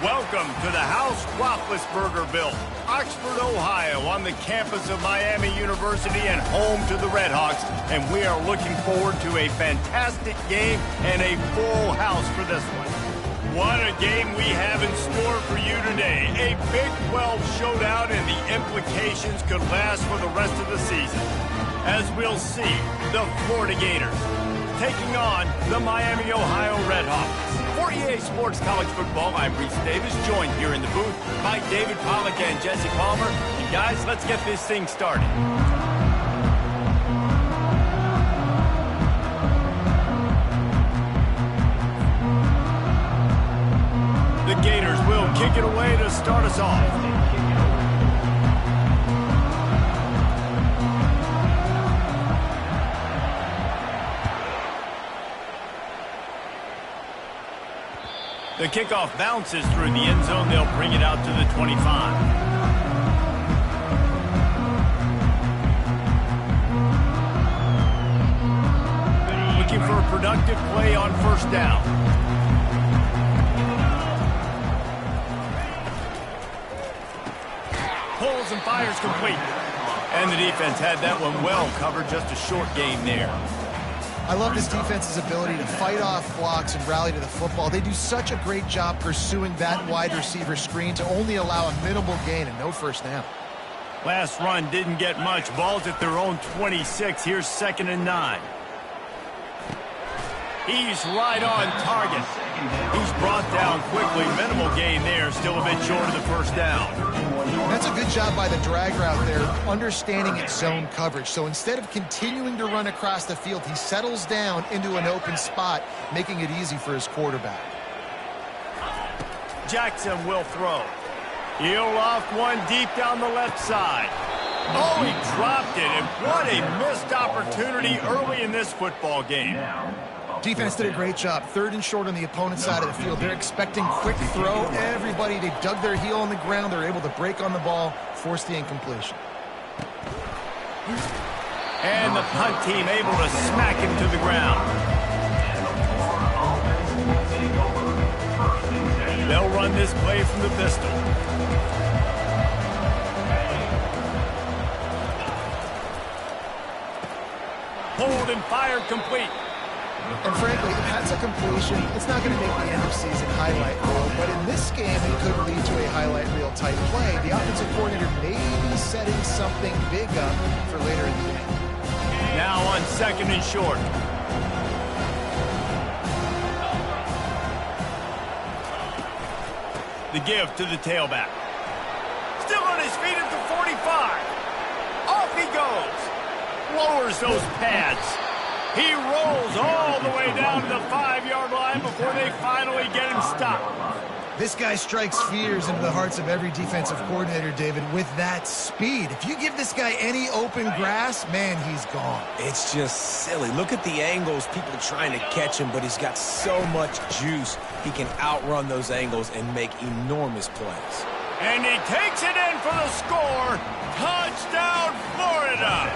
Welcome to the House Roethlisbergerville, Oxford, Ohio, on the campus of Miami University and home to the Redhawks. And we are looking forward to a fantastic game and a full house for this one. What a game we have in store for you today. A Big 12 showdown, and the implications could last for the rest of the season. As we'll see, the Florida Gators taking on the Miami, Ohio Redhawks. For EA Sports College Football, I'm Reese Davis, joined here in the booth by David Pollack and Jesse Palmer. And guys, let's get this thing started. The Gators will kick it away to start us off. The kickoff bounces through the end zone. They'll bring it out to the 25. Looking for a productive play on first down. Pulls and fires complete. And the defense had that one well covered. Just a short gain there. I love this defense's ability to fight off blocks and rally to the football. They do such a great job pursuing that wide receiver screen to only allow a minimal gain and no first down. Last run didn't get much. Ball's at their own 26. Here's 2nd and 9. He's right on target. He's brought down quickly. Minimal gain there. Still a bit short of the first down. That's a good job by the drag route there, understanding its zone coverage. So instead of continuing to run across the field, he settles down into an open spot, making it easy for his quarterback. Jackson will throw. He'll loft one deep down the left side. Oh, he dropped it, and what a missed opportunity early in this football game. Defense did a great job. 3rd and short on the opponent's side of the field. They're expecting quick throw. Everybody, they dug their heel on the ground. They're able to break on the ball, force the incompletion. And the punt team able to smack him to the ground. They'll run this play from the pistol. Hold and fired complete. And frankly, if that's a completion, it's not going to make the end of season highlight reel. But in this game, it could lead to a highlight reel type play. The offensive coordinator may be setting something big up for later in the game. Now on 2nd and short. The give to the tailback. Still on his feet at the 45. Off he goes. Lowers those pads. He rolls all the way down to the 5-yard line before they finally get him stopped. This guy strikes fears into the hearts of every defensive coordinator, David, with that speed. If you give this guy any open grass, man, he's gone. It's just silly. Look at the angles, people trying to catch him, but he's got so much juice. He can outrun those angles and make enormous plays. And he takes it in for the score. Touchdown, Florida!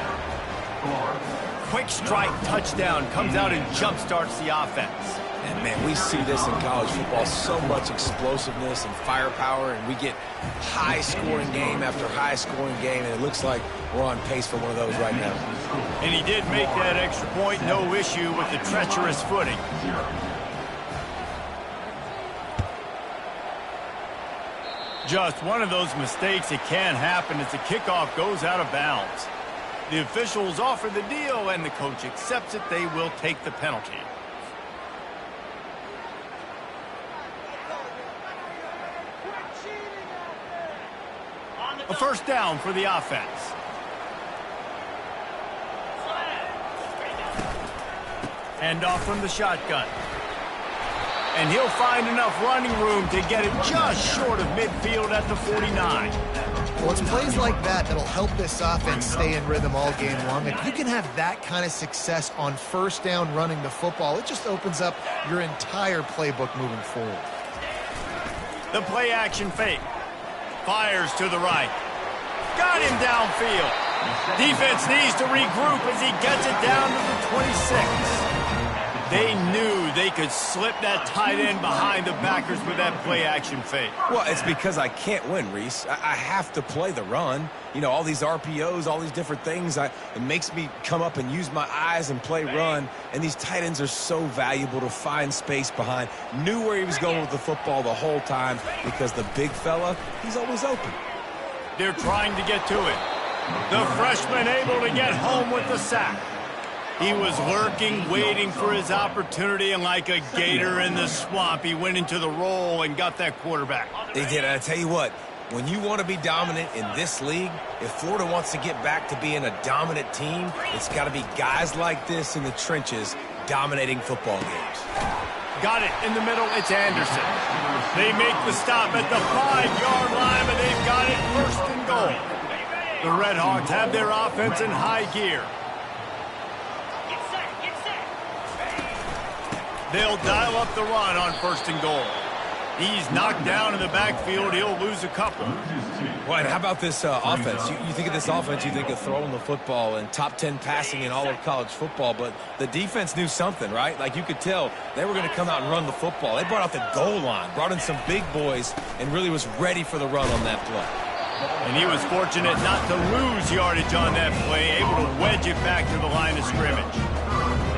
Quick strike touchdown comes out and jump-starts the offense. And, man, we see this in college football, so much explosiveness and firepower, and we get high-scoring game after high-scoring game, and it looks like we're on pace for one of those right now. And he did make that extra point, no issue with the treacherous footing. Just one of those mistakes that can happen as the kickoff goes out of bounds. The officials offer the deal, and the coach accepts it. They will take the penalty. A first down for the offense. And off from the shotgun. And he'll find enough running room to get it just short of midfield at the 49. Well, it's plays like that that'll help this offense stay in rhythm all game long. If you can have that kind of success on first down running the football, it just opens up your entire playbook moving forward. The play action fake. Fires to the right. Got him downfield. Defense needs to regroup as he gets it down to the 26. They knew they could slip that tight end behind the backers with that play-action fake. Well, it's because I can't win, Reese. I have to play the run. You know, all these RPOs, all these different things, it makes me come up and use my eyes and play run. And these tight ends are so valuable to find space behind. Knew where he was going with the football the whole time because the big fella, he's always open. They're trying to get to it. The freshman able to get home with the sack. He was lurking, waiting for his opportunity, and like a gator in the swamp, he went into the roll and got that quarterback. He did. I tell you what, when you want to be dominant in this league, if Florida wants to get back to being a dominant team, it's got to be guys like this in the trenches dominating football games. Got it in the middle. It's Anderson. They make the stop at the 5-yard line, but they've got it first and goal. The Redhawks have their offense in high gear. They'll dial up the run on first and goal. He's knocked down in the backfield. He'll lose a couple. Well, and how about this offense? You think of this offense, you think of throwing the football and top 10 passing in all of college football, but the defense knew something, right? Like you could tell they were going to come out and run the football. They brought out the goal line, brought in some big boys, and really was ready for the run on that play. And he was fortunate not to lose yardage on that play, able to wedge it back to the line of scrimmage.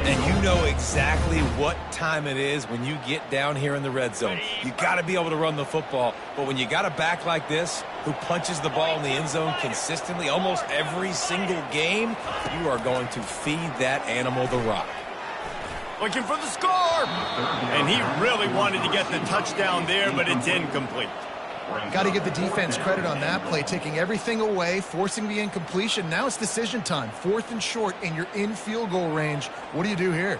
And you know exactly what time it is when you get down here in the red zone. You got to be able to run the football. But when you got a back like this who punches the ball in the end zone consistently almost every single game, you are going to feed that animal the rock. Looking for the score. And he really wanted to get the touchdown there, but it's incomplete. Got to give the defense credit on that play, taking everything away, forcing the incompletion. Now it's decision time. 4th and short, and you're in field goal range. What do you do here?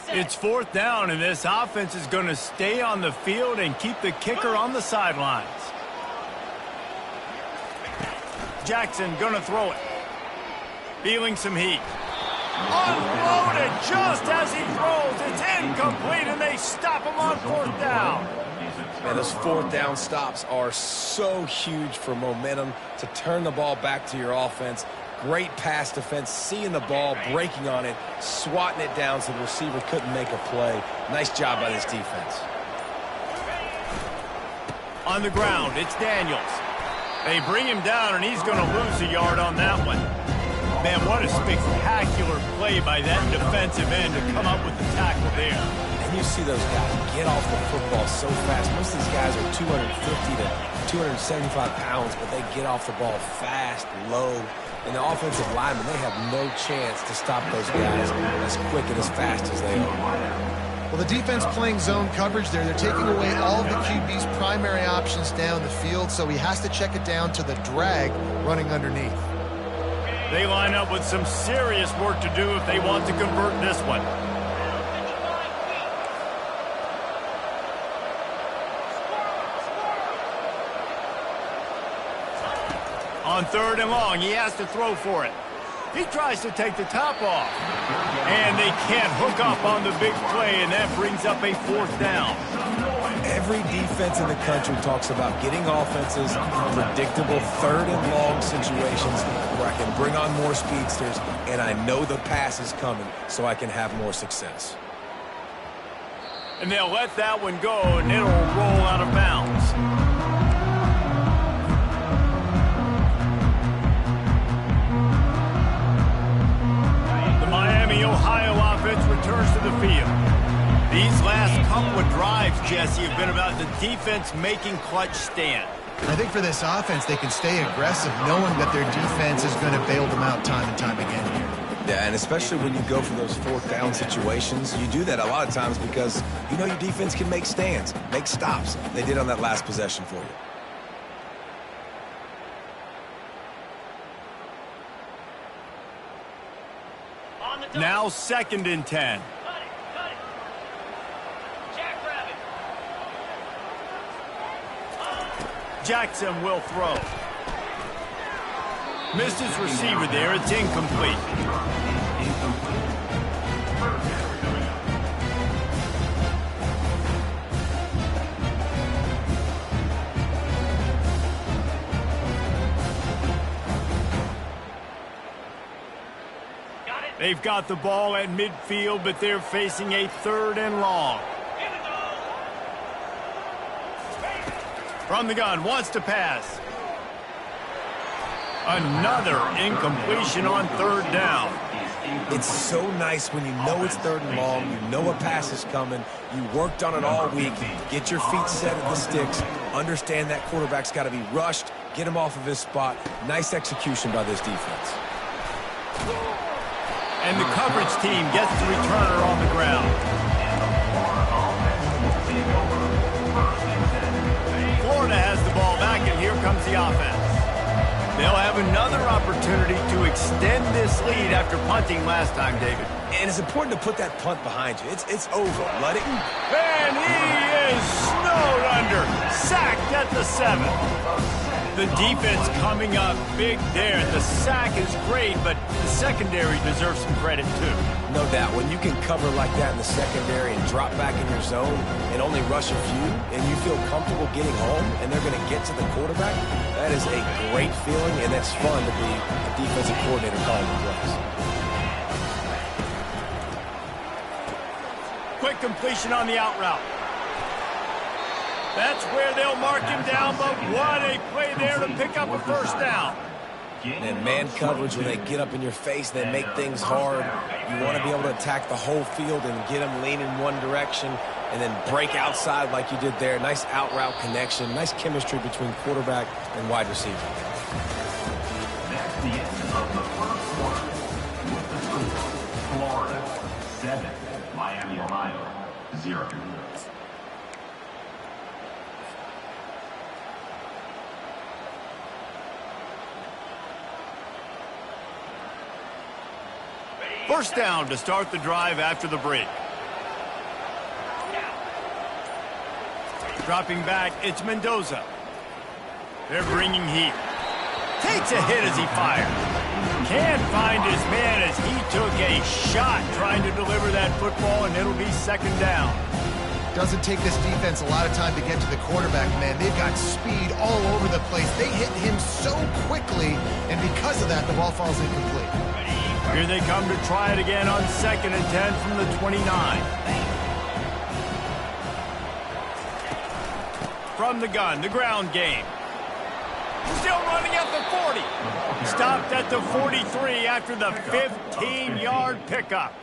It's 4th down, and this offense is going to stay on the field and keep the kicker on the sidelines. Jackson going to throw it. Feeling some heat. Unloaded just as he throws. It's incomplete, and they stop him on 4th down. Man, those 4th down stops are so huge for momentum to turn the ball back to your offense. Great pass defense, seeing the ball, breaking on it, swatting it down so the receiver couldn't make a play. Nice job by this defense. On the ground, it's Daniels. They bring him down, and he's going to lose a yard on that one. Man, what a spectacular play by that defensive end to come up with the tackle there. And you see those guys get off the football so fast. Most of these guys are 250 to 275 pounds, but they get off the ball fast, low. And the offensive linemen, they have no chance to stop those guys as quick and as fast as they are. Well, the defense playing zone coverage there. They're taking away all of the QB's primary options down the field, so he has to check it down to the drag running underneath. They line up with some serious work to do if they want to convert this one. On 3rd and long, he has to throw for it. He tries to take the top off. And they can't hook up on the big play, and that brings up a 4th down. Every defense in the country talks about getting offenses in predictable 3rd and long situations where I can bring on more speedsters and I know the pass is coming so I can have more success. And they'll let that one go, and it'll roll out of bounds. The Miami, Ohio offense returns to the field. These last couple of drives, Jesse, have been about the defense making clutch stand. I think for this offense, they can stay aggressive knowing that their defense is going to bail them out time and time again here. Yeah, and especially when you go for those 4th down situations, you do that a lot of times because you know your defense can make stands, make stops. They did on that last possession for you. Now 2nd and 10. Jackson will throw. Missed his receiver there. It's incomplete. They've got the ball at midfield, but they're facing a 3rd and long. From the gun, wants to pass. Another incompletion on 3rd down. It's so nice when you know it's 3rd and long, you know a pass is coming, you worked on it all week, get your feet set at the sticks, understand that quarterback's got to be rushed, get him off of his spot. Nice execution by this defense. And the coverage team gets the returner on the ground. Florida has the ball back, and here comes the offense. They'll have another opportunity to extend this lead after punting last time, David. And it's important to put that punt behind you. It's over. Let it. And he is snowed under. Sacked at the 7. The defense coming up big there. The sack is great, but the secondary deserves some credit too. No doubt. When you can cover like that in the secondary and drop back in your zone and only rush a few, and you feel comfortable getting home, and they're going to get to the quarterback, that is a great feeling, and it's fun to be a defensive coordinator calling the plays. Quick completion on the out route. That's where they'll mark him down, but what a play there to pick up a 1st down. And man coverage, when they get up in your face, they make things hard. You want to be able to attack the whole field and get them leaning one direction and then break outside like you did there. Nice out route connection, nice chemistry between quarterback and wide receiver. That's the end of the 1st quarter. With the score, Florida 7, Miami, Ohio 0. First down to start the drive after the break. Dropping back, it's Mendoza. They're bringing heat. Takes a hit as he fires. Can't find his man as he took a shot trying to deliver that football, and it'll be 2nd down. Doesn't take this defense a lot of time to get to the quarterback, man. They've got speed all over the place. They hit him so quickly, and because of that, the ball falls incomplete. Here they come to try it again on 2nd and 10 from the 29. From the gun, the ground game. Still running at the 40. Stopped at the 43 after the 15-yard pickup.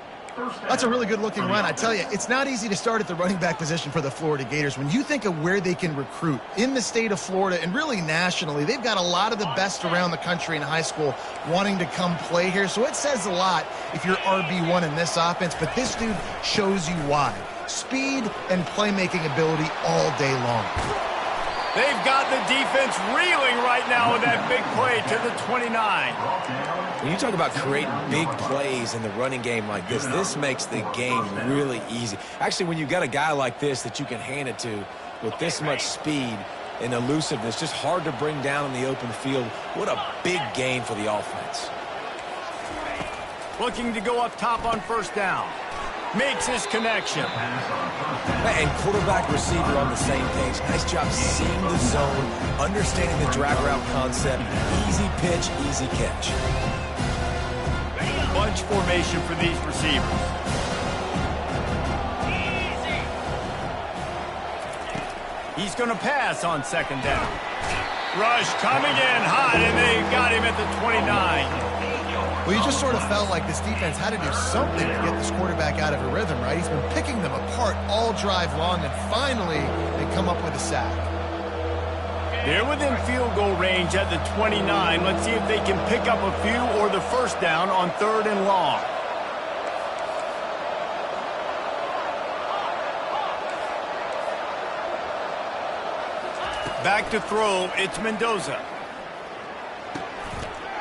That's a really good-looking run. I tell you, it's not easy to start at the running back position for the Florida Gators. When you think of where they can recruit in the state of Florida and really nationally, they've got a lot of the best around the country in high school wanting to come play here. So it says a lot if you're RB1 in this offense, but this dude shows you why. Speed and playmaking ability all day long. They've got the defense reeling right now with that big play to the 29. When you talk about creating big plays in the running game like this makes the game really easy. Actually, when you've got a guy like this that you can hand it to with this much speed and elusiveness, just hard to bring down in the open field, what a big gain for the offense. Looking to go up top on 1st down. Makes his connection. And quarterback receiver on the same page. Nice job seeing the zone, understanding the drag route concept. Easy pitch, easy catch. Bunch formation for these receivers. He's going to pass on 2nd down. Rush coming in hot, and they've got him at the 29. Well, you just sort of felt like this defense had to do something to get this quarterback out of a rhythm, right? He's been picking them apart all drive long, and finally they come up with a sack. They're within field goal range at the 29. Let's see if they can pick up a few or the 1st down on 3rd and long. Back to throw, it's Mendoza.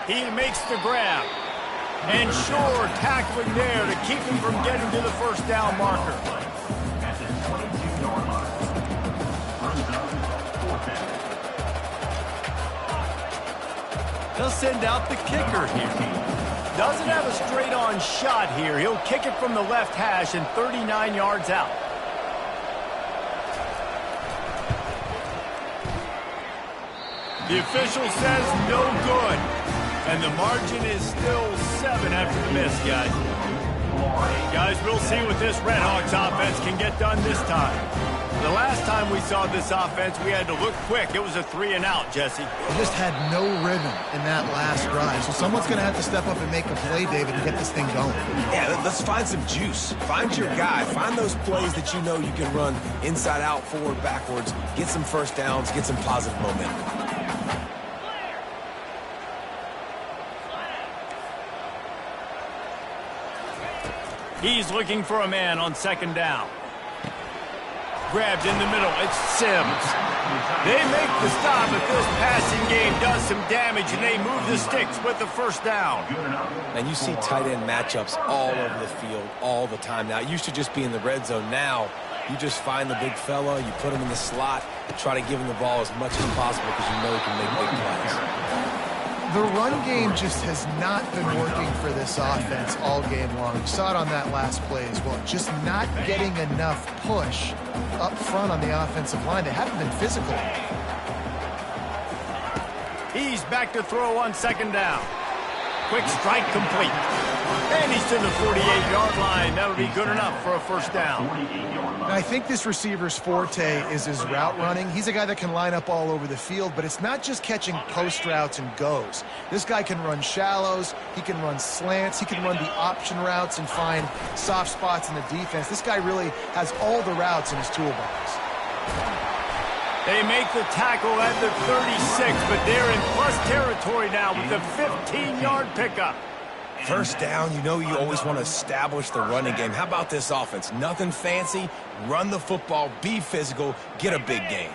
He makes the grab. And sure, tackling there to keep him from getting to the 1st down marker. At the 22-yard line. They'll send out the kicker here. Doesn't have a straight-on shot here. He'll kick it from the left hash and 39 yards out. The official says no good. And the margin is still 7 after the miss, guys. Guys, we'll see what this Redhawks offense can get done this time. The last time we saw this offense, we had to look quick. It was a 3-and-out, Jesse. They just had no rhythm in that last drive. So someone's going to have to step up and make a play, David, and get this thing going. Yeah, let's find some juice. Find your guy. Find those plays that you know you can run inside out, forward, backwards. Get some first downs. Get some positive momentum. He's looking for a man on 2nd down. Grabbed in the middle. It's Sims. They make the stop, but this passing game does some damage, and they move the sticks with the 1st down. And you see tight end matchups all over the field all the time now. It used to just be in the red zone. Now you just find the big fella, you put him in the slot, and try to give him the ball as much as possible because you know he can make big plays. The run game just has not been working for this offense all game long. You saw it on that last play as well. Just not getting enough push up front on the offensive line. They haven't been physical. He's back to throw on 2nd down. Quick strike complete. And he's to the 48-yard line. That'll be good enough for a 1st down. Now, I think this receiver's forte is his route running. He's a guy that can line up all over the field, but it's not just catching post routes and goes. This guy can run shallows. He can run slants. He can run the option routes and find soft spots in the defense. This guy really has all the routes in his toolbox. They make the tackle at the 36, but they're in plus territory now with the 15-yard pickup. 1st down, you know you always want to establish the running game. How about this offense? Nothing fancy. Run the football, be physical, get a big gain.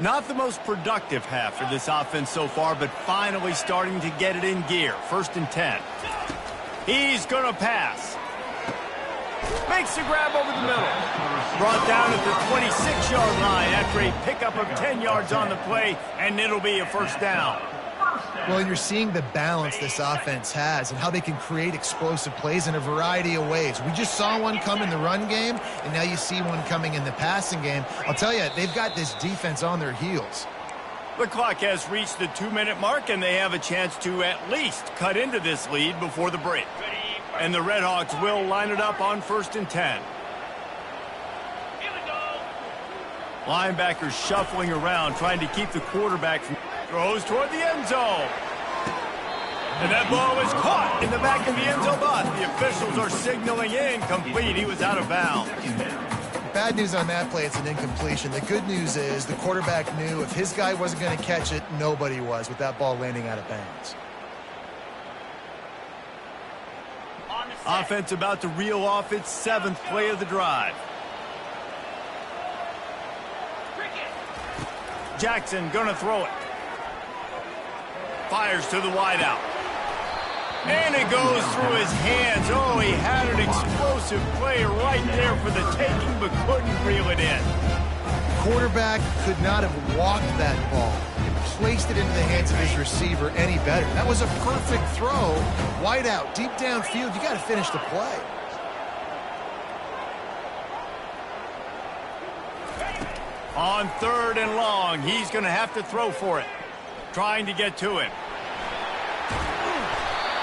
Not the most productive half for this offense so far, but finally starting to get it in gear. 1st and 10. He's going to pass. Makes the grab over the middle. Brought down at the 26-yard line after a pickup of 10 yards on the play, and it'll be a 1st down. Well, you're seeing the balance this offense has and how they can create explosive plays in a variety of ways. We just saw one come in the run game, and now you see one coming in the passing game. I'll tell you, they've got this defense on their heels. The clock has reached the 2-minute mark, and they have a chance to at least cut into this lead before the break. And the Redhawks will line it up on 1st and 10. Linebackers shuffling around, trying to keep the quarterback from... Throws toward the end zone. And that ball is caught in the back of the end zone box. The officials are signaling incomplete. He was out of bounds. Bad news on that play, it's an incompletion. The good news is the quarterback knew if his guy wasn't going to catch it, nobody was with that ball landing out of bounds. Offense about to reel off its 7th play of the drive. Jackson gonna throw it. Fires to the wideout. And it goes through his hands. Oh, he had an explosive play right there for the taking, but couldn't reel it in. Quarterback could not have walked that ball and placed it into the hands of his receiver any better. That was a perfect throw. Wideout, deep downfield. You got to finish the play. On 3rd and long, he's going to have to throw for it. Trying to get to him.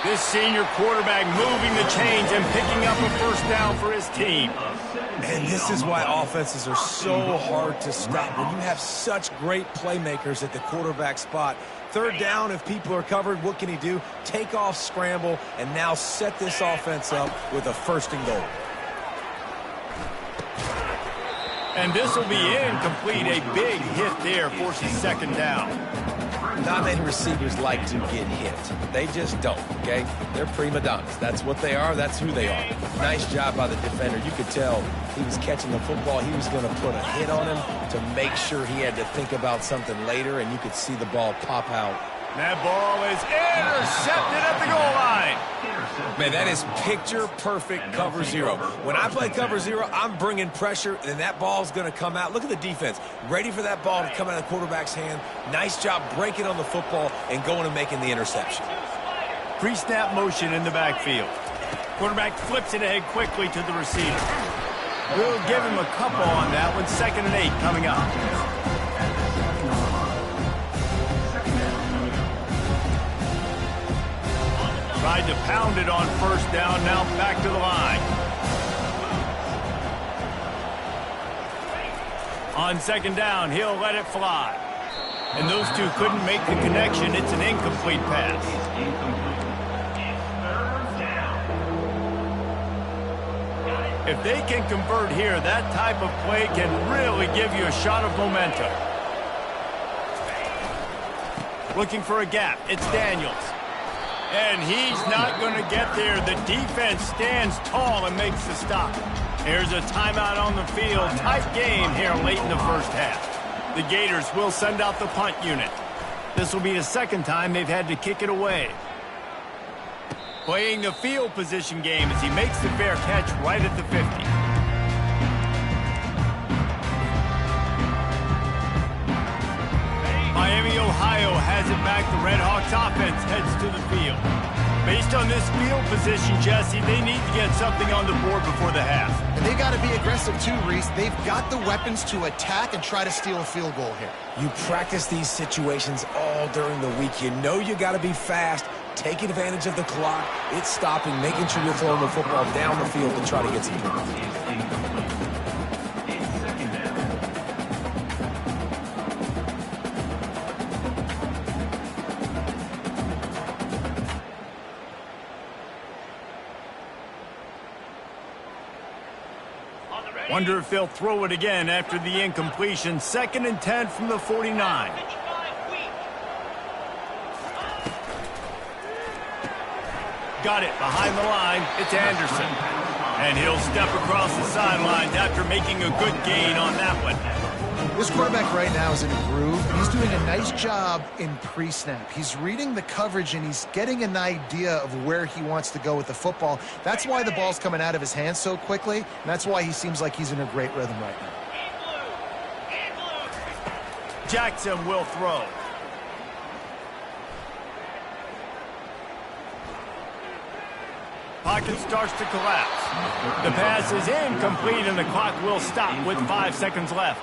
This senior quarterback moving the chains and picking up a 1st down for his team. And this is why offenses are so hard to stop. When you have such great playmakers at the quarterback spot, 3rd down, if people are covered, what can he do? Take off, scramble, and now set this offense up with a 1st and goal. And this will be incomplete. A big hit there forces 2nd down. Not many receivers like to get hit. They just don't, okay? They're prima donnas. That's what they are. That's who they are. Nice job by the defender. You could tell he was catching the football. He was going to put a hit on him to make sure he had to think about something later, and you could see the ball pop out. That ball is intercepted at the goal line. Man, that is picture-perfect cover 0. When I play cover 0, I'm bringing pressure, and that ball's going to come out. Look at the defense. Ready for that ball to come out of the quarterback's hand. Nice job breaking on the football and going and making the interception. Pre-snap motion in the backfield. Quarterback flips it ahead quickly to the receiver. We'll give him a couple on that one. 2nd and 8 coming up. Tried to pound it on first down, now back to the line. On second down, he'll let it fly. And those two couldn't make the connection. It's an incomplete pass. If they can convert here, that type of play can really give you a shot of momentum. Looking for a gap. It's Daniels. And he's not going to get there. The defense stands tall and makes the stop. Here's a timeout on the field. Tight game here late in the first half. The Gators will send out the punt unit. This will be the second time they've had to kick it away. Playing the field position game as he makes the fair catch right at the 50. Miami, Ohio has it back. The Redhawks offense heads to the field. Based on this field position, Jesse, they need to get something on the board before the half. And they got to be aggressive too, Reese. They've got the weapons to attack and try to steal a field goal here. You practice these situations all during the week. You know you got to be fast, taking advantage of the clock. It's stopping, making sure you're throwing the football down the field to try to get some points. Wonder if they'll throw it again after the incompletion. 2nd and 10 from the 49. Got it behind the line. It's Anderson. And he'll step across the sidelines after making a good gain on that one. This quarterback right now is in a groove. He's doing a nice job in pre-snap. He's reading the coverage, and he's getting an idea of where he wants to go with the football. That's why the ball's coming out of his hands so quickly, and that's why he seems like he's in a great rhythm right now. Jackson will throw. Pocket starts to collapse. The pass is incomplete, and the clock will stop with 5 seconds left.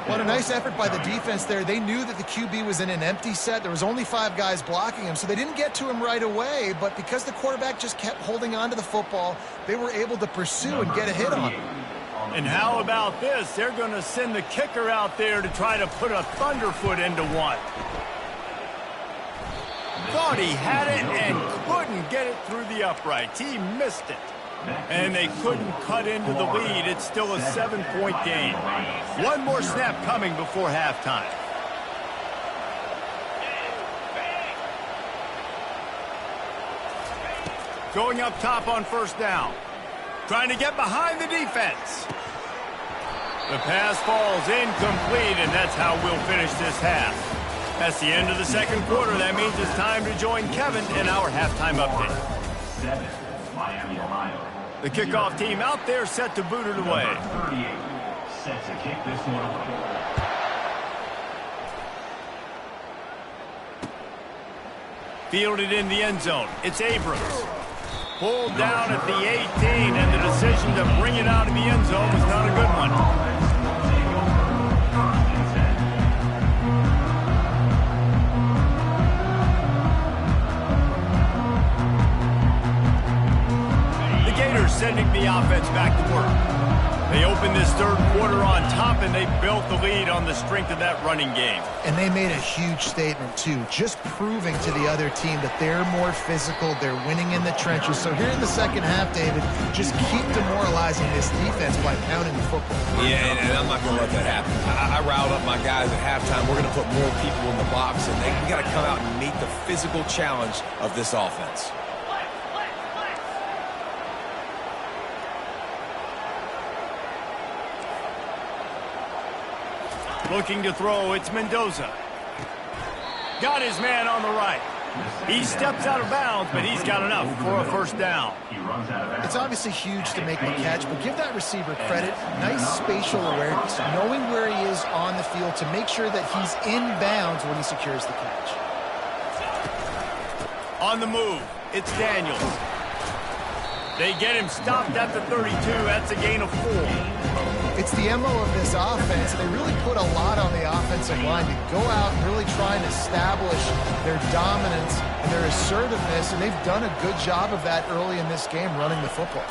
What a nice effort by the defense there. They knew that the QB was in an empty set. There was only 5 guys blocking him, so they didn't get to him right away. But because the quarterback just kept holding on to the football, they were able to pursue and get a hit on him. And how about this? They're going to send the kicker out there to try to put a thunderfoot into one. Thought he had it and couldn't get it through the uprights. He missed it. And they couldn't cut into the lead. It's still a 7-point game. One more snap coming before halftime. Going up top on first down. Trying to get behind the defense. The pass falls incomplete, and that's how we'll finish this half. That's the end of the second quarter. That means it's time to join Kevin in our halftime update. 7, Miami, Ohio. The kickoff team out there set to boot it away. Number 38, set to kick this one away. Fielded in the end zone. It's Abrams. Pulled down at the 18, and the decision to bring it out of the end zone was not a good one. Sending the offense back to work. They opened this third quarter on top, and they built the lead on the strength of that running game. And they made a huge statement, too, just proving to the other team that they're more physical, they're winning in the trenches. So here in the second half, David, just keep demoralizing this defense by pounding the football. Yeah, and I'm not going to let that happen. I riled up my guys at halftime. We're going to put more people in the box, and we got to come out and meet the physical challenge of this offense. Looking to throw, it's Mendoza. Got his man on the right. He steps out of bounds, but he's got enough for a first down. It's obviously huge to make the catch, but give that receiver credit. Nice spatial awareness, knowing where he is on the field to make sure that he's in bounds when he secures the catch. On the move, it's Daniels. They get him stopped at the 32. That's a gain of 4. It's the MO of this offense. They really put a lot on the offensive line to go out and really try and establish their dominance and their assertiveness, and they've done a good job of that early in this game running the football.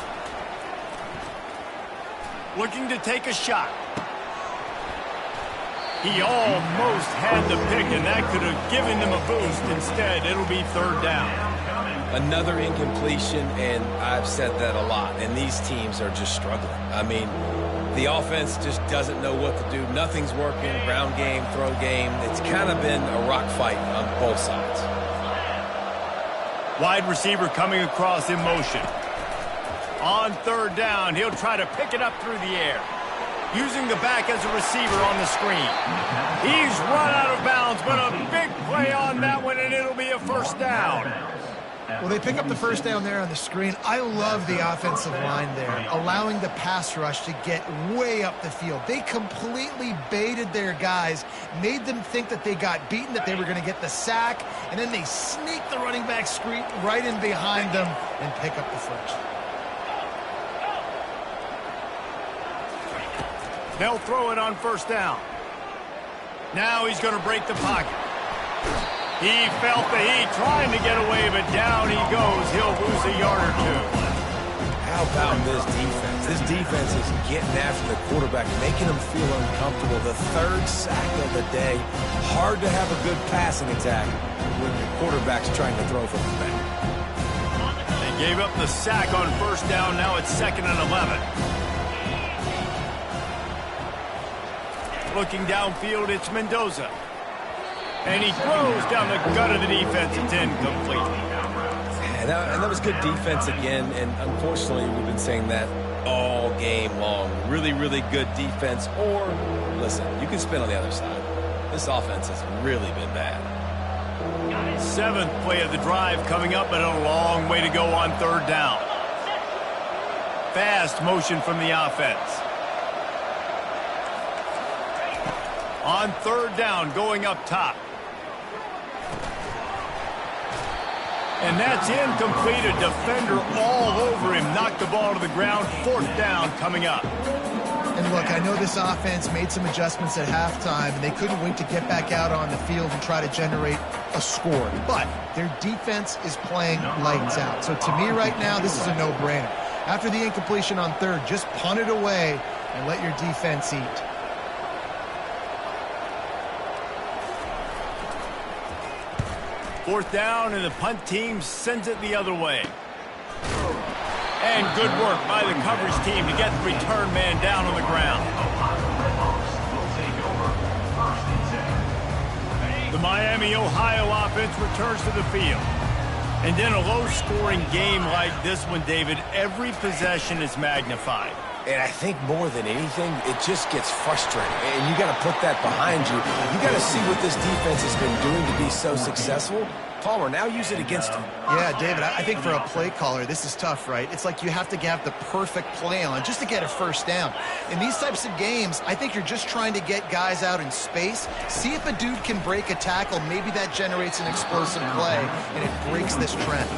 Looking to take a shot. He almost had the pick, and that could have given them a boost. Instead, it'll be 3rd down. Another incompletion, and I've said that a lot, and these teams are just struggling. I mean, the offense just doesn't know what to do. Nothing's working. Ground game, throw game. It's kind of been a rock fight on both sides. Wide receiver coming across in motion. On 3rd down, he'll try to pick it up through the air. Using the back as a receiver on the screen. He's run out of bounds, but a big play on that one, and it'll be a 1st down. Well, they pick up the 1st down there on the screen. I love the offensive line there, allowing the pass rush to get way up the field. They completely baited their guys, made them think that they got beaten, that they were going to get the sack, and then they sneak the running back screen right in behind them and pick up the 1st. They'll throw it on 1st down. Now he's going to break the pocket. He felt the heat trying to get away, but down he goes. He'll lose a yard or 2. How about this defense? This defense is getting after the quarterback, making him feel uncomfortable. The 3rd sack of the day. Hard to have a good passing attack when your quarterback's trying to throw from the back. They gave up the sack on 1st down. Now it's 2nd and 11. Looking downfield, it's Mendoza. And he throws down the gut of the defense. It's incomplete. And that was good defense again, and unfortunately we've been saying that all game long. Really, really good defense. Or, listen, you can spin on the other side. This offense has really been bad. 7th play of the drive coming up, but a long way to go on 3rd down. Fast motion from the offense. On 3rd down, going up top. And that's incomplete. A defender all over him. Knocked the ball to the ground. 4th down coming up. And look, I know this offense made some adjustments at halftime, and they couldn't wait to get back out on the field and try to generate a score. But their defense is playing lights out. So to me right now, this is a no-brainer. After the incompletion on 3rd, just punt it away and let your defense eat. Fourth down, and the punt team sends it the other way. And good work by the coverage team to get the return man down on the ground. The Miami, Ohio offense returns to the field. And in a low-scoring game like this one, David, every possession is magnified. And I think more than anything, it just gets frustrating. And you got to put that behind you. You got to see what this defense has been doing to be so successful. Palmer, now use it against him. Yeah, David, I think for a play caller, this is tough, right? It's like you have to have the perfect play on just to get a first down. In these types of games, I think you're just trying to get guys out in space, see if a dude can break a tackle. Maybe that generates an explosive play, and it breaks this trend.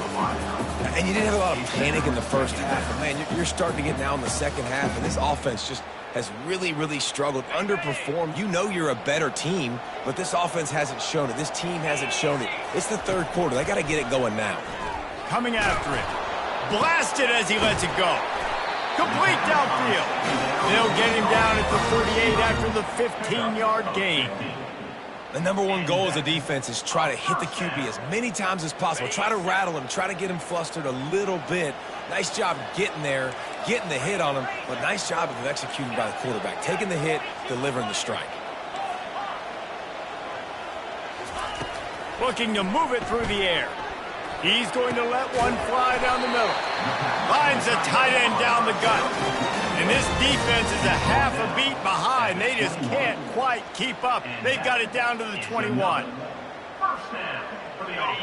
And you didn't have a lot of panic in the first half. But man, you're starting to get now in the second half, and this offense just has really, really struggled, underperformed. You know you're a better team, but this offense hasn't shown it. This team hasn't shown it. It's the third quarter. They got to get it going now. Coming after it. Blasted as he lets it go. Complete downfield. They'll get him down at the 38 after the 15-yard gain. The number one goal as a defense is try to hit the QB as many times as possible. Try to rattle him. Try to get him flustered a little bit. Nice job getting there, getting the hit on him, but nice job of executing by the quarterback. Taking the hit, delivering the strike. Looking to move it through the air. He's going to let one fly down the middle. Finds a tight end down the gut. And this defense is a half a beat behind. They just can't quite keep up. They've got it down to the 21.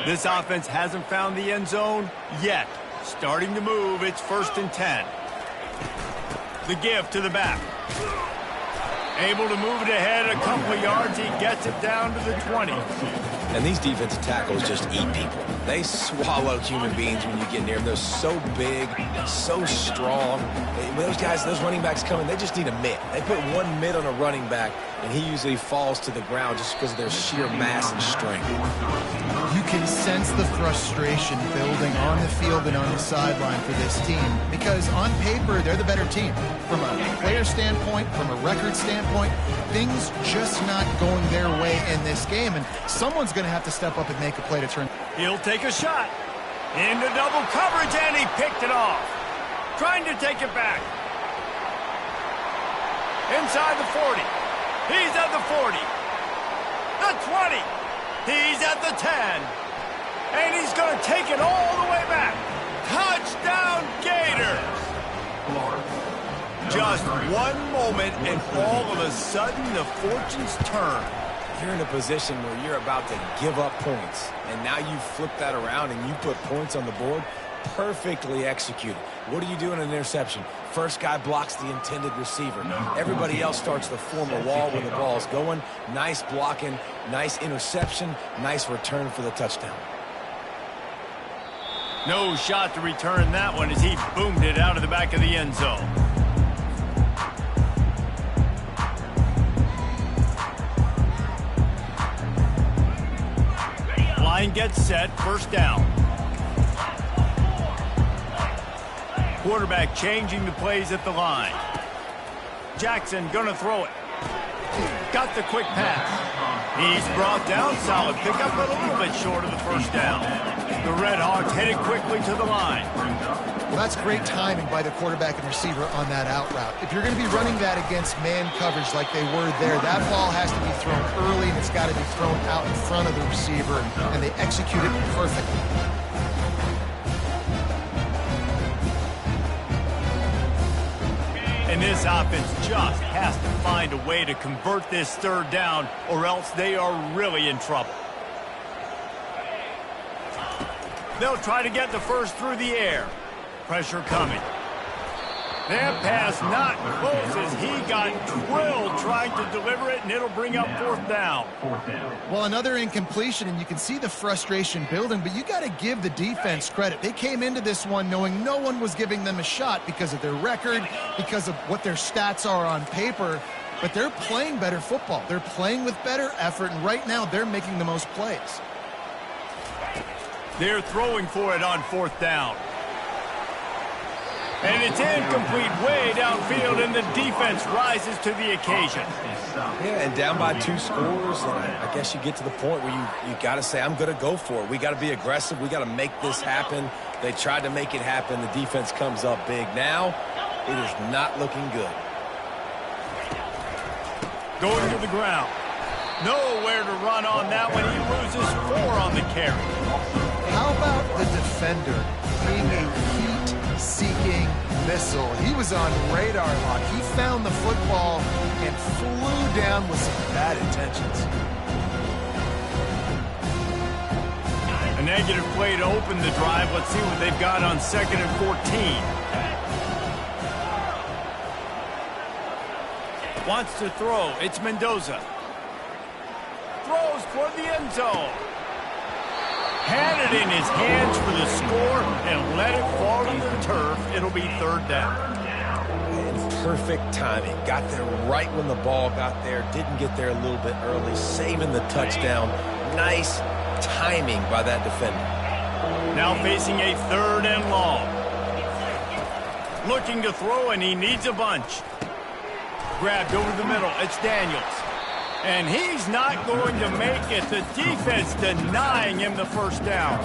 This offense hasn't found the end zone yet. Starting to move. It's 1st and 10. The give to the back. Able to move it ahead a couple of yards. He gets it down to the 20. And these defensive tackles just eat people. They swallow human beings when you get near them. They're so big, so strong. When those guys, those running backs come in, they just need a mitt. They put one mitt on a running back, and he usually falls to the ground just because of their sheer mass and strength. You can sense the frustration building on the field and on the sideline for this team because on paper, they're the better team. From a player standpoint, from a record standpoint, things just not going their way in this game, and someone's going to have to step up and make a play to turn. He'll take a shot. Into double coverage, and he picked it off. Trying to take it back. Inside the 40. He's at the 40. The 20. He's at the 10. And he's going to take it all the way back. Touchdown, Gators. Just one moment, and all of a sudden, the fortunes turn. You're in a position where you're about to give up points, and now you flip that around and you put points on the board. Perfectly executed. What do you do in an interception? First guy blocks the intended receiver. Everybody else starts to form a wall when the ball's going. Nice blocking, nice interception, nice return for the touchdown. No shot to return that one as he boomed it out of the back of the end zone. Line gets set, first down. Quarterback changing the plays at the line. Jackson gonna throw it. Got the quick pass. He's brought down, solid pickup, but a little bit short of the first down. The Redhawks headed quickly to the line. Well, that's great timing by the quarterback and receiver on that out route. If you're going to be running that against man coverage like they were there, that ball has to be thrown early, and it's got to be thrown out in front of the receiver, and they execute it perfectly. And this offense just has to find a way to convert this third down, or else they are really in trouble. They'll try to get the first through the air. Pressure coming. That pass not close as he got drilled trying to deliver it, and it'll bring up fourth down. Well, another incompletion, and you can see the frustration building, but you got to give the defense credit. They came into this one knowing no one was giving them a shot because of their record, because of what their stats are on paper, but they're playing better football. They're playing with better effort, and right now they're making the most plays. They're throwing for it on fourth down. And it's incomplete way downfield, and the defense rises to the occasion. Yeah, and down by 2 scores, and I guess you get to the point where you got to say, I'm going to go for it. We got to be aggressive. We got to make this happen. They tried to make it happen. The defense comes up big. Now, it is not looking good. Going to the ground. Nowhere to run on that one. He loses 4 on the carry. How about the defender being a heat-seeking missile? He was on radar lock. He found the football and flew down with some bad intentions. A negative play to open the drive. Let's see what they've got on 2nd and 14. Wants to throw. It's Mendoza. Throws toward the end zone. Had it in his hands for the score and let it fall to the turf. It'll be 3rd down. And perfect timing. Got there right when the ball got there. Didn't get there a little bit early. Saving the touchdown. Nice timing by that defender. Now facing a 3rd and long. Looking to throw, and he needs a bunch. Grabbed over the middle. It's Daniels. And he's not going to make it. The defense denying him the first down.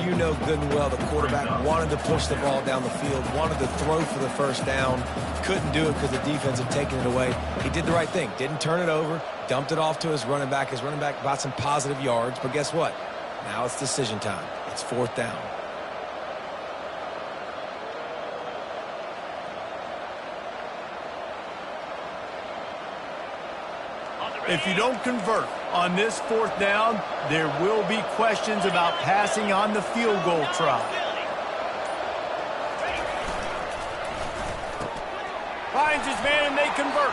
You know good and well the quarterback wanted to push the ball down the field, wanted to throw for the first down, couldn't do it because the defense had taken it away. He did the right thing. Didn't turn it over, dumped it off to his running back. His running back got some positive yards, but guess what? Now it's decision time. It's 4th down. If you don't convert on this 4th down, there will be questions about passing on the field goal try. Finds his man, and they convert.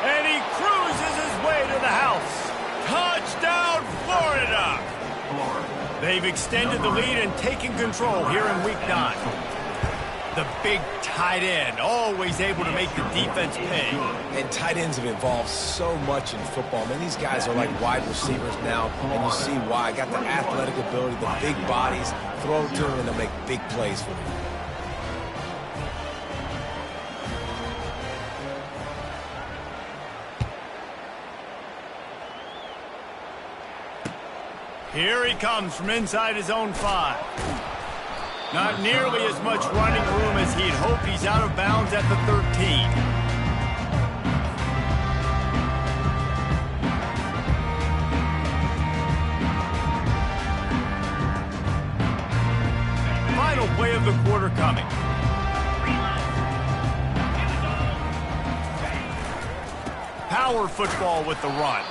And he cruises his way to the house. Touchdown, Florida! They've extended the lead and taken control here in Week 9. The big tight end, always able to make the defense pay. And tight ends have evolved so much in football. Man, these guys are like wide receivers now, and you see why. Got the athletic ability, the big bodies, throw it to them, and they'll make big plays for you. Here he comes from inside his own 5. Not nearly as much running room as he'd hoped. He's out of bounds at the 13. Final play of the quarter coming. Power football with the run.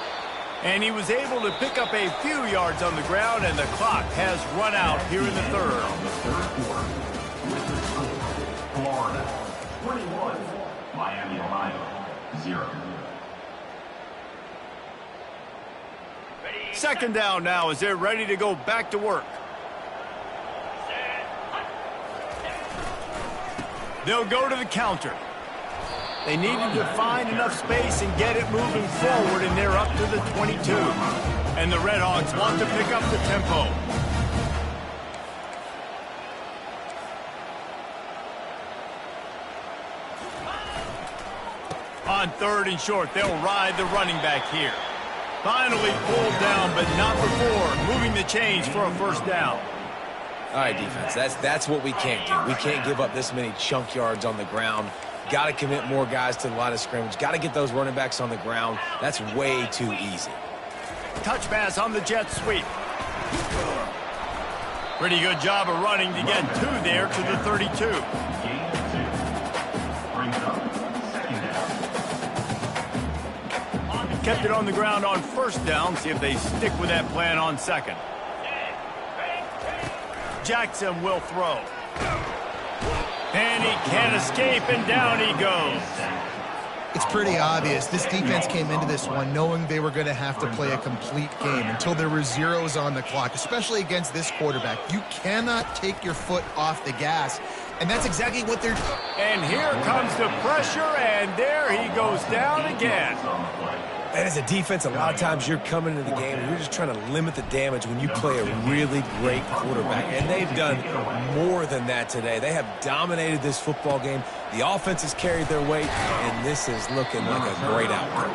And he was able to pick up a few yards on the ground, and the clock has run out here in the third. On the third quarter, with the score, Florida 21, Miami, Ohio 0. Second down now as they're ready to go back to work. They'll go to the counter. They needed to find enough space and get it moving forward, and they're up to the 22. And the Redhawks want to pick up the tempo. On third and short, they'll ride the running back here. Finally pulled down, but not before moving the chains for a first down. All right, defense, that's what we can't do. We can't give up this many chunk yards on the ground. Got to commit more guys to the line of scrimmage. Got to get those running backs on the ground. That's way too easy. Touch pass on the jet sweep. Pretty good job of running to get 2 there to the 32. Gain 2. Brings up second down. Kept it on the ground on first down. See if they stick with that plan on second. Jackson will throw. And he can't escape, and down he goes. It's pretty obvious. This defense came into this one knowing they were going to have to play a complete game until there were zeros on the clock, especially against this quarterback. You cannot take your foot off the gas, and that's exactly what they're doing. And here comes the pressure, and there he goes down again. And as a defense, a lot of times you're coming into the game and you're just trying to limit the damage when you play a really great quarterback. And they've done more than that today. They have dominated this football game. The offense has carried their weight, and this is looking like a great outcome.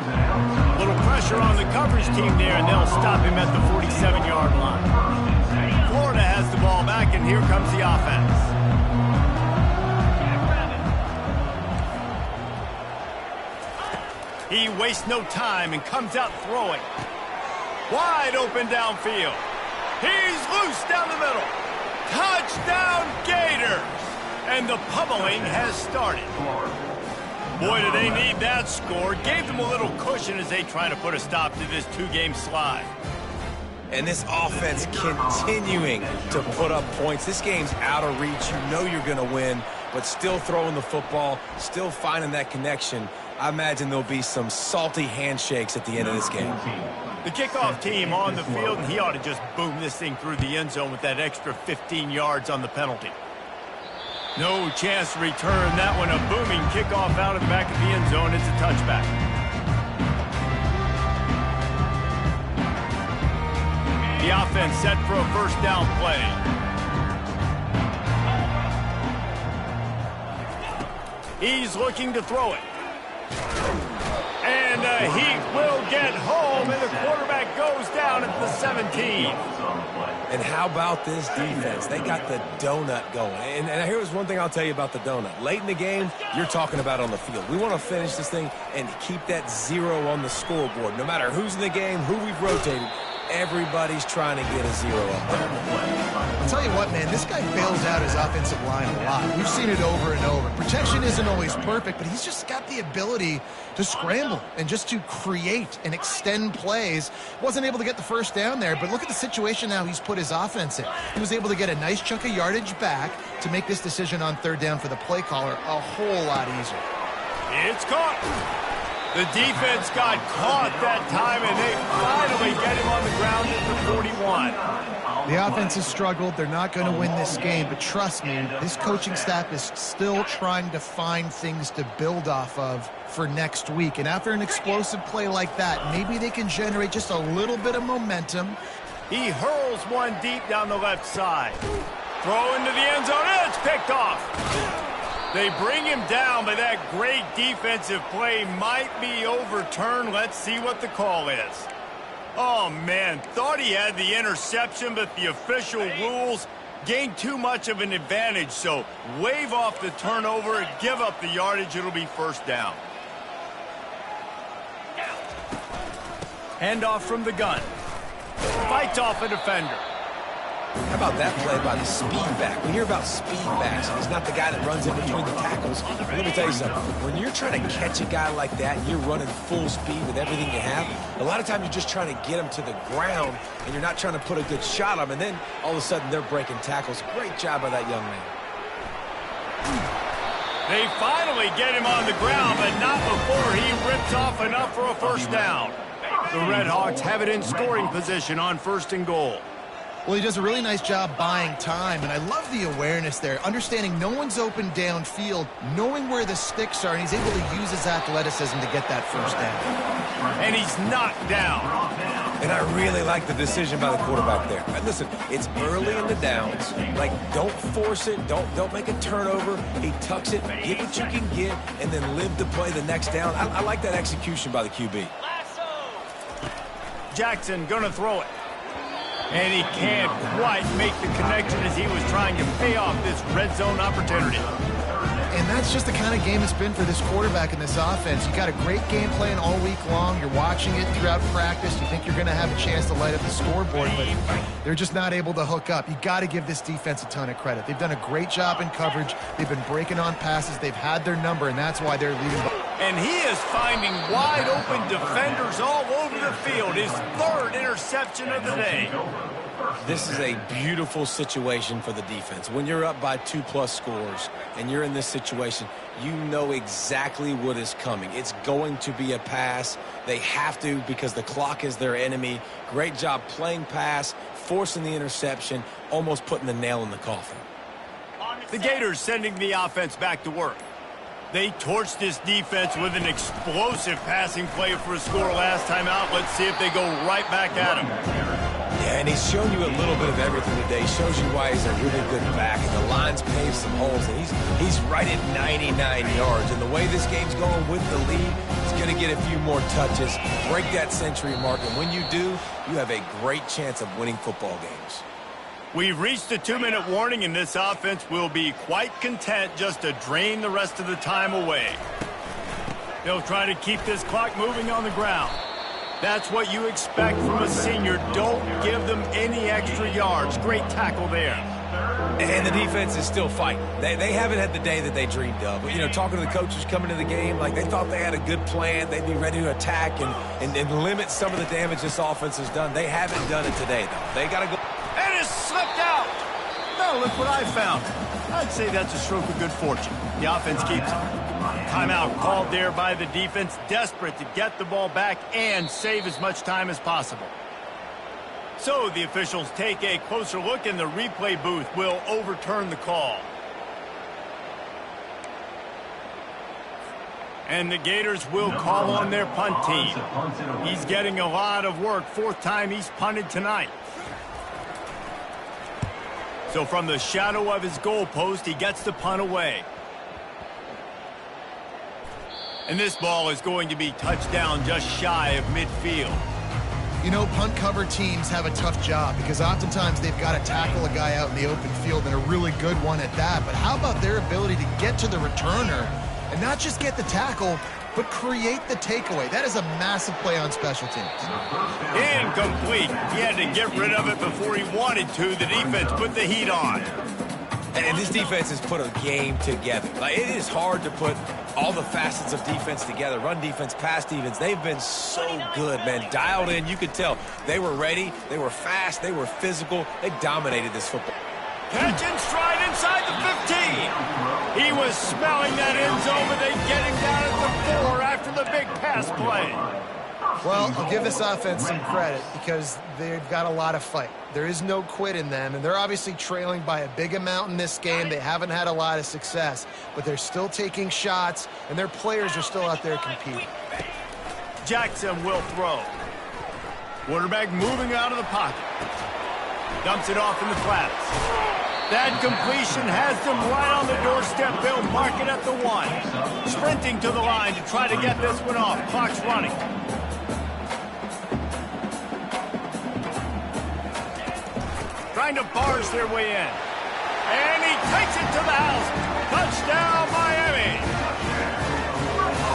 A little pressure on the coverage team there, and they'll stop him at the 47-yard line. Florida has the ball back, and here comes the offense. He wastes no time and comes out throwing. Wide open downfield. He's loose down the middle. Touchdown Gators! And the pummeling has started. Boy, do they need that score. Gave them a little cushion as they try to put a stop to this 2-game slide. And this offense continuing to put up points. This game's out of reach. You know you're going to win, but still throwing the football, still finding that connection. I imagine there'll be some salty handshakes at the end of this game. The kickoff team on the field, and he ought to just boom this thing through the end zone with that extra 15 yards on the penalty. No chance to return that one. A booming kickoff out of the back of the end zone. It's a touchback. The offense set for a first down play. He's looking to throw it. And he will get home, and the quarterback goes down at the 17. And how about this defense? They got the donut going. And here's one thing I'll tell you about the donut. Late in the game, you're talking about on the field. We want to finish this thing and keep that 0 on the scoreboard. No matter who's in the game, who we've rotated, everybody's trying to get a 0 up there. I'll tell you what, man, this guy bails out his offensive line a lot. We've seen it over and over. Protection isn't always perfect, but he's just got the ability to scramble and just to create and extend plays. Wasn't able to get the first down there, but look at the situation now he's put his offense in. He was able to get a nice chunk of yardage back to make this decision on third down for the play caller a whole lot easier. It's caught. The defense got caught that time, and they finally get him on the ground at the 41. The offense has struggled. They're not going to win this game, but trust me, this coaching staff is still trying to find things to build off of for next week. And after an explosive play like that, maybe they can generate just a little bit of momentum. He hurls one deep down the left side. Throw into the end zone. It's picked off. They bring him down, but that great defensive play might be overturned. Let's see what the call is. Oh, man, thought he had the interception, but the official rules gained too much of an advantage, so wave off the turnover and give up the yardage. It'll be first down. Handoff from the gun. Fights off a defender. How about that play by the speed back? We hear about speed backs, and he's not the guy that runs in between the tackles. But let me tell you something. When you're trying to catch a guy like that, and you're running full speed with everything you have, a lot of times you're just trying to get him to the ground, and you're not trying to put a good shot on him, and then all of a sudden they're breaking tackles. Great job by that young man. They finally get him on the ground, but not before he rips off enough for a first down. The Redhawks have it in scoring position on 1st and goal. Well, he does a really nice job buying time, and I love the awareness there, understanding no one's open downfield, knowing where the sticks are, and he's able to use his athleticism to get that first down. And he's knocked down. And I really like the decision by the quarterback there. But listen, it's early in the downs. Like, don't force it. Don't make a turnover. He tucks it, get what you can get, and then live to play the next down. I like that execution by the QB. Jackson gonna throw it. And he can't quite make the connection as he was trying to pay off this red zone opportunity. And that's just the kind of game it's been for this quarterback in this offense. You got a great game plan all week long. You're watching it throughout practice. You think you're going to have a chance to light up the scoreboard, but they're just not able to hook up. You got to give this defense a ton of credit. They've done a great job in coverage. They've been breaking on passes. They've had their number, and that's why they're leading. And he is finding wide open defenders all over the field. His 3rd interception of the day. This is a beautiful situation for the defense. When you're up by 2+ scores and you're in this situation, you know exactly what is coming. It's going to be a pass. They have to because the clock is their enemy. Great job playing pass, forcing the interception, almost putting the nail in the coffin. The Gators sending the offense back to work. They torched this defense with an explosive passing play for a score last time out. Let's see if they go right back at him. Yeah, and he's shown you a little bit of everything today. He shows you why he's a really good back, and the line's paved some holes, and he's right at 99 yards. And the way this game's going with the lead, he's going to get a few more touches, break that century mark, and when you do, you have a great chance of winning football games. We've reached the 2-minute warning, and this offense will be quite content just to drain the rest of the time away. They'll try to keep this clock moving on the ground. That's what you expect from a senior. Don't give them any extra yards. Great tackle there. And the defense is still fighting. They haven't had the day that they dreamed of. But, you know, talking to the coaches coming to the game, like they thought they had a good plan. They'd be ready to attack and limit some of the damage this offense has done. They haven't done it today, though. They got to go. And it's slipped out. No, look what I found. I'd say that's a stroke of good fortune. The offense keeps it. Timeout called there by the defense, desperate to get the ball back and save as much time as possible. So the officials take a closer look, and the replay booth will overturn the call. And the Gators will call on their punt team. He's getting a lot of work. 4th time he's punted tonight. So from the shadow of his goal post, he gets the punt away. And this ball is going to be touched down just shy of midfield. You know, punt cover teams have a tough job because oftentimes they've got to tackle a guy out in the open field, and a really good one at that. But how about their ability to get to the returner and not just get the tackle, but create the takeaway? That is a massive play on special teams. Incomplete. He had to get rid of it before he wanted to. The defense put the heat on. And this defense has put a game together. Like, it is hard to put all the facets of defense together. Run defense, pass defense. They've been so good, man. Dialed in. You could tell they were ready. They were fast. They were physical. They dominated this football. Catch and stride inside the 15. He was smelling that end zone, but they get him down at the 4 after the big pass play. Well, I'll give this offense some credit because they've got a lot of fight. There is no quit in them, and they're obviously trailing by a big amount in this game. They haven't had a lot of success, but they're still taking shots, and their players are still out there competing. Jackson will throw. Quarterback moving out of the pocket. Dumps it off in the flats. That completion has them right on the doorstep. They'll mark it at the 1. Sprinting to the line to try to get this one off. Clock's running. Trying to barge their way in. And he takes it to the house. Touchdown, Miami.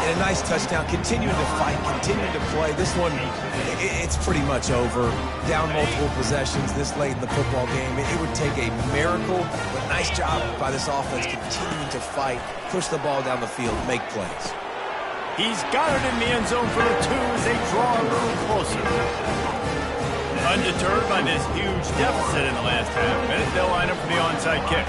And a nice touchdown. Continuing to fight, continuing to play. This one, it's pretty much over. Down multiple possessions this late in the football game. It would take a miracle, but nice job by this offense continuing to fight, push the ball down the field, make plays. He's got it in the end zone for the 2 as they draw a little closer. Undeterred by this huge deficit in the last half-minute, they'll line up for the onside kick.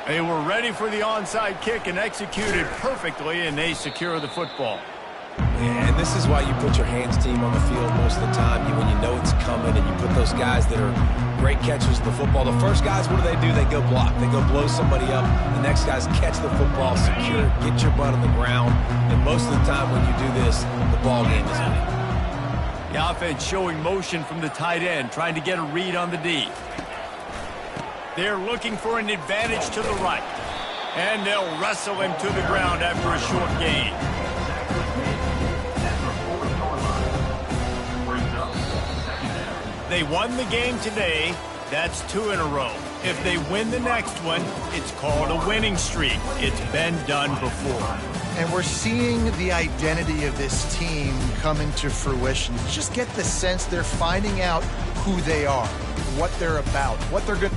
They were ready for the onside kick and executed perfectly, and they secure the football. And this is why you put your hands team on the field most of the time. When you know it's coming and you put those guys that are great catchers of the football. The first guys, what do? They go block. They go blow somebody up. The next guys catch the football, secure it, get your butt on the ground. And most of the time when you do this, the ball game is in. The offense showing motion from the tight end, trying to get a read on the D. They're looking for an advantage to the right. And they'll wrestle him to the ground after a short gain. They won the game today. That's 2 in a row. If they win the next one, it's called a winning streak. It's been done before. And we're seeing the identity of this team come into fruition. You just get the sense they're finding out who they are, what they're about, what they're good.